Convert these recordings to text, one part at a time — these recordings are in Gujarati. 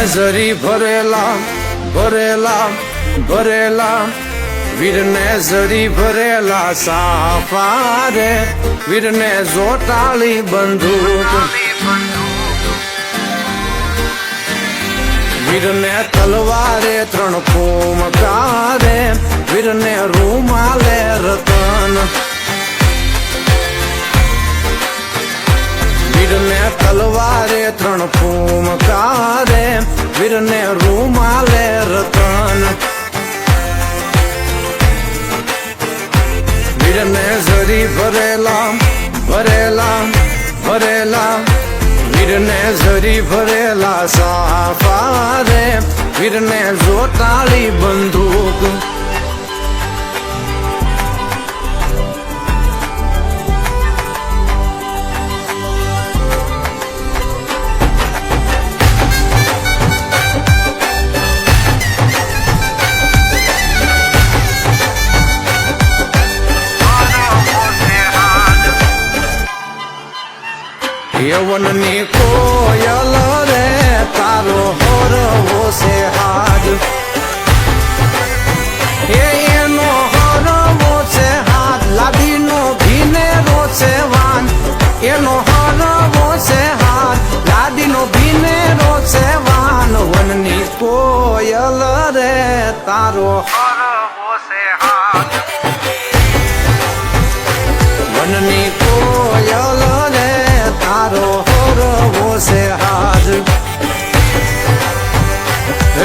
જરી ભરેલા ભરેલા ભરેલા વીરને જરી ભરેલા સાફા રે વીરને જોટાળી બંદૂક વીરને તલવારે 3 ફૂમકારે વીરને રૂમાલે રતન વીરને તલવારે 3 ફૂમકારે વીરને રૂમાલે રતન વીરને જરી ભરેલા ભરેલા ભરેલા વીરને જરી ભરેલા સાફા રે વીરને જોટાળી બંદૂક યવનની કોયલ રે તારો હરવો છે હાજ એનો હરવો છે હાથ લાડીનો ભીનેરો છે વાન એનો હરવો છે હાથ લાડીનો ભીનેરો છે વાન વનની કોયલ રે તારો હરવો છે હાથ વનની કોયલ રે તારો હરવો છે હાથ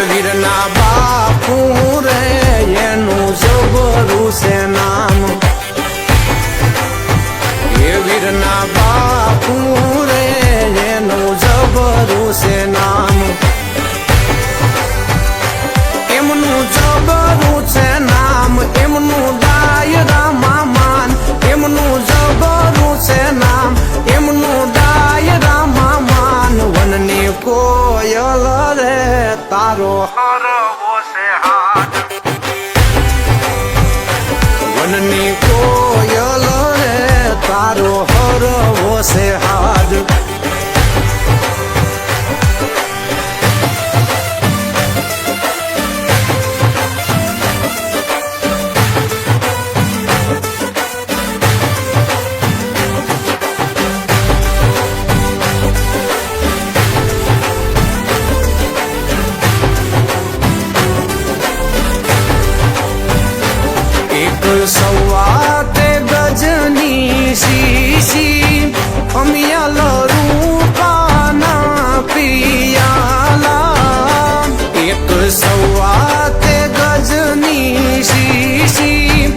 વીરના બાપુ રે એનું જબરું છે નામ એ વીરના બાપુ રે એનું જબરું છે નામ એમનું જબરું છે નામ એમનું ડાયરામાં માન એમનું જબરું છે નામ એમનું ડાયરામાં માન વનની કોયલ રે તારો હરવો છે હાથ વનની કોયલ રે તારો હરવો છે હાથ સવાતે ગજની શીશી અમિયાલ રૂપાના પિયાલા એક સવાતે ગજની શીશી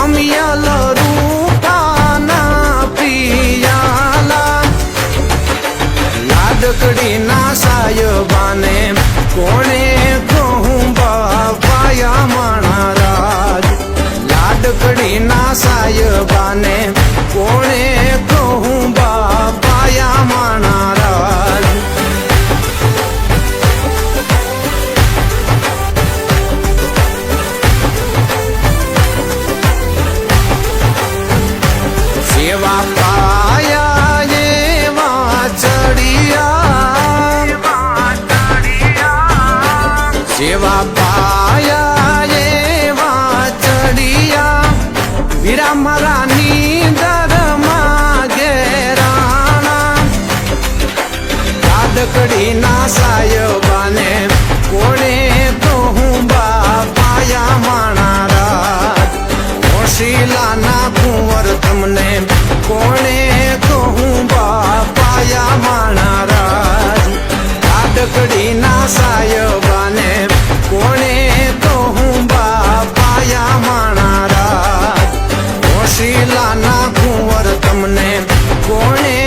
અમિયાલ રૂપાના પિયાલા લાડકડીના સાયબાને કોણે કહું બાપાયા માણા રાજ લાડકડીના સાયબાને કોણે કહું બાપાયા માણા રાજ સેવા પાયા એવા ચડિયા સેવા પાયા એવા ચડિયા વીરા મારાની દરમાં ઘેરાણા લાડકડીના સાયબાને કોણે કહું બાપાયા માણા રાજ ઓશીલાના કુંવર તમને કોણે કહું બાપાયા માણા રાજ લાડકડીના સાયબાને કોણે કહું બાપાયા માણા રાજ ઓશીલાના કુંવર તમને કોણે